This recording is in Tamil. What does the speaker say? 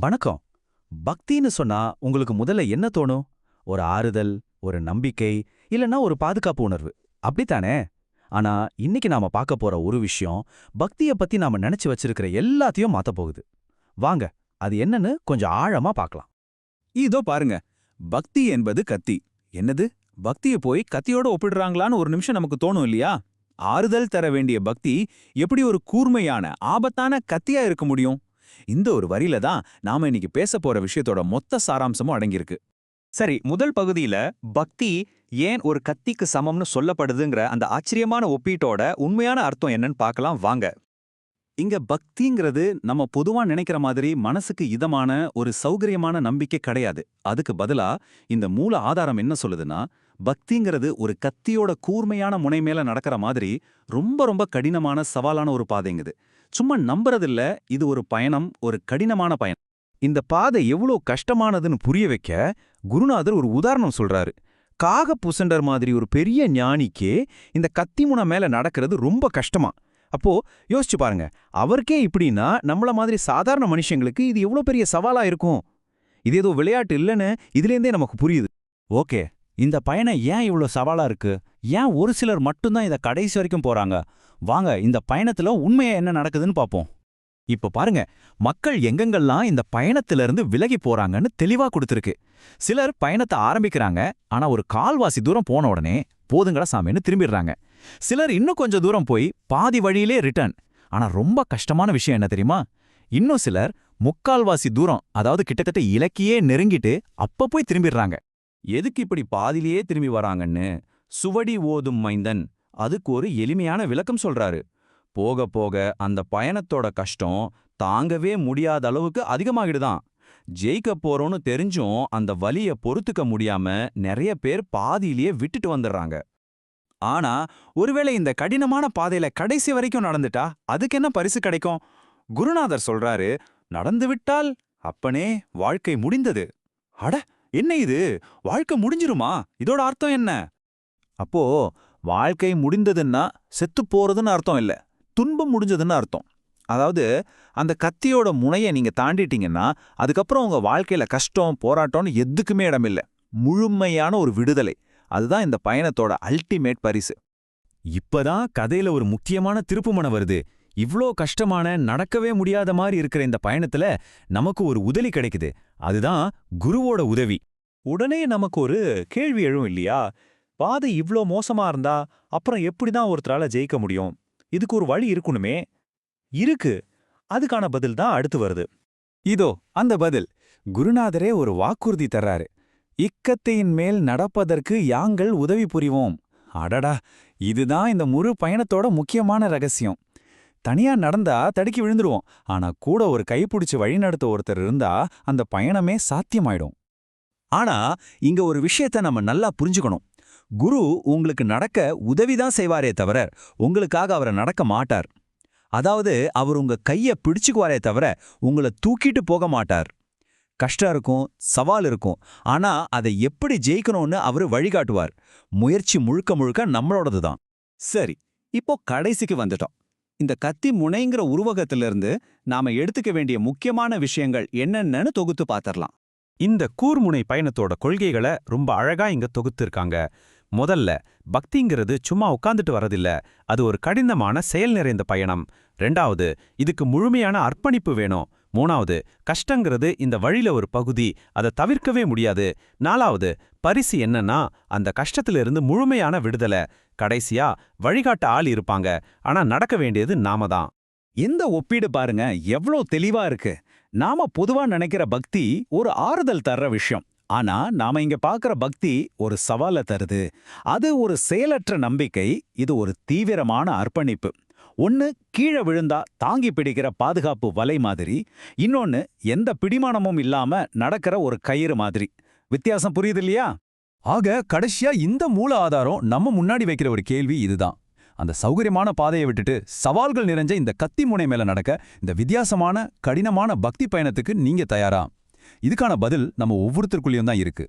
வணக்கம். பக்தின்னு சொன்னா உங்களுக்கு முதல்ல என்ன தோணும்? ஒரு ஆறுதல், ஒரு நம்பிக்கை, இல்லன்னா ஒரு பாதுகாப்பு உணர்வு. அப்படித்தானே? ஆனா இன்னைக்கு நாம பார்க்க போற ஒரு விஷயம் பக்திய பத்தி நாம நினைச்சு வச்சிருக்கிற எல்லாத்தையும் மாத்தப் போகுது. வாங்க, அது என்னன்னு கொஞ்சம் ஆழமா பார்க்கலாம். இதோ பாருங்க. பக்தி என்பது கத்தி. என்னது? பக்திய போய் கத்தியோட ஒப்பிடுறாங்களான்னு ஒரு நிமிஷம் நமக்கு தோணும் இல்லையா? ஆறுதல் தர வேண்டிய பக்தி எப்படி ஒரு கூர்மையான ஆபத்தான கத்தியா இருக்க முடியும்? இந்த ஒரு வரியில தான் நாம இன்னைக்கு பேச போற விஷயத்தோட மொத்த சாராம்சமும் அடங்கியிருக்கு. சரி, முதல் பகுதியில பக்தி ஏன் ஒரு கத்திக்கு சமம்னு சொல்லப்படுதுங்கிற அந்த ஆச்சரியமான ஒப்பீட்டோட உண்மையான அர்த்தம் என்னன்னு பார்க்கலாம் வாங்க. இங்க பக்திங்கிறது நம்ம பொதுவா நினைக்கிற மாதிரி மனசுக்கு இதமான ஒரு சௌகரியமான நம்பிக்கை கிடையாது. அதுக்கு பதிலா இந்த மூல ஆதாரம் என்ன சொல்லுதுன்னா, பக்திங்கிறது ஒரு கத்தியோட கூர்மையான முனை மேல நடக்கிற மாதிரி ரொம்ப ரொம்ப கடினமான சவாலான ஒரு பாதைங்குது. சும்மா நம்புறதில்ல, இது ஒரு பயணம், ஒரு கடினமான பயணம். இந்த பாதை எவ்வளோ கஷ்டமானதுன்னு புரிய வைக்க குருநாதர் ஒரு உதாரணம் சொல்றாரு. காகபுசண்டர் மாதிரி ஒரு பெரிய ஞானிக்கே இந்த கத்திமுனை மேல நடக்கிறது ரொம்ப கஷ்டமா. அப்போ யோசிச்சு பாருங்க, அவருக்கே இப்படின்னா நம்மள மாதிரி சாதாரண மனுஷங்களுக்கு இது எவ்வளோ பெரிய சவாலா இருக்கும். இது ஏதோ விளையாட்டு இல்லைன்னு இதுலேருந்தே நமக்கு புரியுது. ஓகே, இந்த பயணம் ஏன் இவ்வளோ சவாலா இருக்கு? ஏன் ஒரு சிலர் மட்டும்தான் இதை கடைசி வரைக்கும் போறாங்க? வாங்க, இந்த பயணத்துல உண்மையா என்ன நடக்குதுன்னு பார்ப்போம். இப்ப பாருங்க, மக்கள் எங்கெங்கெல்லாம் இந்த பயணத்திலிருந்து விலகி போறாங்கன்னு தெளிவா கொடுத்திருக்கு. சிலர் பயணத்தை ஆரம்பிக்கிறாங்க, ஆனா ஒரு கால்வாசி தூரம் போன உடனே போதுங்கடா சாமின்னு திரும்பிடுறாங்க. சிலர் இன்னும் கொஞ்சம் தூரம் போய் பாதி வழியிலே ரிட்டர்ன். ஆனா ரொம்ப கஷ்டமான விஷயம் என்ன தெரியுமா? இன்னும் சிலர் முக்கால்வாசி தூரம், அதாவது கிட்டத்தட்ட இலக்கியே நெருங்கிட்டு அப்ப போய் திரும்பிடுறாங்க. எதுக்கு இப்படி பாதியிலேயே திரும்பி வராங்கன்னு சுவடி ஓதும் மைந்தன் அதுக்கு ஒரு எளிமையான விளக்கம் சொல்றாரு. போக போக அந்த பயணத்தோட கஷ்டம் தாங்கவே முடியாத அளவுக்கு அதிகமாகிடுதான். ஜெயிக்க போறோம்னு தெரிஞ்சும் அந்த வலிய பொறுத்துக்க முடியாம நிறைய பேர் பாதியிலேயே விட்டுட்டு வந்துடுறாங்க. ஆனா ஒருவேளை இந்த கடினமான பாதையில கடைசி வரைக்கும் நடந்துட்டா அதுக்கு என்ன பரிசு கிடைக்கும்? குருநாதர் சொல்றாரு, நடந்துவிட்டால் அப்பனே வாழ்க்கை முடிந்தது. அட, என்ன இது? வாழ்க்கை முடிஞ்சிருமா? இதோட அர்த்தம் என்ன? அப்போ வாழ்க்கை முடிந்ததுன்னா செத்து போறதுன்னு அர்த்தம் இல்ல, துன்பம் முடிஞ்சதுன்னு அர்த்தம். அதாவது அந்த கத்தியோட முனையை நீங்க தாண்டிட்டீங்கன்னா அதுக்கப்புறம் உங்க வாழ்க்கையில கஷ்டம், போராட்டம்னு எதுக்குமே இடமில்ல. முழுமையான ஒரு விடுதலை. அதுதான் இந்த பயணத்தோட அல்டிமேட் பரிசு. இப்பதான் கதையில ஒரு முக்கியமான திருப்புமுனை வருது. இவ்ளோ கஷ்டமான, நடக்கவே முடியாத மாதிரி இருக்கிற இந்த பயணத்துல நமக்கு ஒரு உதவி கிடைக்குது. அதுதான் குருவோட உதவி. உடனே நமக்கு ஒரு கேள்வி எழும் இல்லையா? பாதை இவ்ளோ மோசமா இருந்தா அப்புறம் எப்படிதான் ஒருத்தரால ஜெயிக்க முடியும்? இதுக்கு ஒரு வழி இருக்கணுமே. இருக்கு. அதுக்கான பதில் தான் அடுத்து வருது. இதோ அந்த பதில். குருநாதரே ஒரு வாக்குறுதி தர்றாரு. இக்கத்தையின் மேல் நடப்பதற்கு யாங்கள் உதவி புரிவோம். அடடா, இதுதான் இந்த முழு பயணத்தோட முக்கியமான ரகசியம். தனியா நடந்தா தடுக்கி விழுந்துருவோம். ஆனா கூட ஒரு கைப்பிடிச்சு வழிநடத்த ஒருத்தர் இருந்தா அந்த பயணமே சாத்தியமாயிடும். ஆனா இங்க ஒரு விஷயத்த நம்ம நல்லா புரிஞ்சுக்கணும். குரு உங்களுக்கு நடக்க உதவிதான் செய்வாரே தவிர உங்களுக்காக அவரை நடக்க மாட்டார். அதாவது அவர் உங்க கைய பிடிச்சுக்குவாரே தவிர உங்களை தூக்கிட்டு போக மாட்டார். கஷ்டம் இருக்கும், சவால் இருக்கும், ஆனா அதை எப்படி ஜெயிக்கணும்னு அவரு வழிகாட்டுவார். முயற்சி முழுக்க முழுக்க நம்மளோடது தான். சரி, இப்போ கடைசிக்கு வந்துட்டோம். இந்த கத்தி முனைங்கிற உருவகத்திலிருந்து நாம எடுத்துக்க வேண்டிய முக்கியமான விஷயங்கள் என்னென்னு தொகுத்து பாத்திரலாம். இந்த கூர்முனை பயணத்தோட கொள்கைகளை ரொம்ப அழகா இங்க தொகுத்திருக்காங்க. முதல்ல, பக்திங்கிறது சும்மா உட்காந்துட்டு வரதில்ல, அது ஒரு கடினமான செயல் நிறைந்த பயணம். ரெண்டாவது, இதுக்கு முழுமையான அர்ப்பணிப்பு வேணும். மூணாவது, கஷ்டங்கிறது இந்த வழியில ஒரு பகுதி, அதை தவிர்க்கவே முடியாது. நாலாவது, பரிசு என்னன்னா அந்த கஷ்டத்திலிருந்து முழுமையான விடுதலை. கடைசியா, வழிகாட்ட ஆள் இருப்பாங்க, ஆனா நடக்க வேண்டியது நாம தான். இந்த ஒப்பீடு பாருங்க, எவ்வளோ தெளிவா இருக்கு. நாம பொதுவா நினைக்கிற பக்தி ஒரு ஆறுதல் தர்ற விஷயம். ஆனா நாம இங்க பார்க்கிற பக்தி ஒரு சவாலை தருது. அது ஒரு செயலற்ற நம்பிக்கை, இது ஒரு தீவிரமான அர்ப்பணிப்பு. ஒன்னு கீழே விழுந்தா தாங்கி பிடிக்கிற பாதுகாப்பு வலை மாதிரி, இன்னொன்னு எந்த பிடிமானமும் இல்லாம நடக்கிற ஒரு கயிறு மாதிரி. வித்தியாசம் புரியுது இல்லையா? ஆக கடைசியா இந்த மூல ஆதாரம் நம்ம முன்னாடி வைக்கிற ஒரு கேள்வி இதுதான். அந்த சௌகரியமான பாதையை விட்டுட்டு சவால்கள் நிறைஞ்ச இந்த கத்தி முனை மேல நடக்க இந்த வித்தியாசமான கடினமான பக்தி பயணத்துக்கு நீங்க தயாரா? இதுக்கான பதில் நம்ம ஒவ்வொருத்தருக்குள்ளேயும் தான் இருக்கு.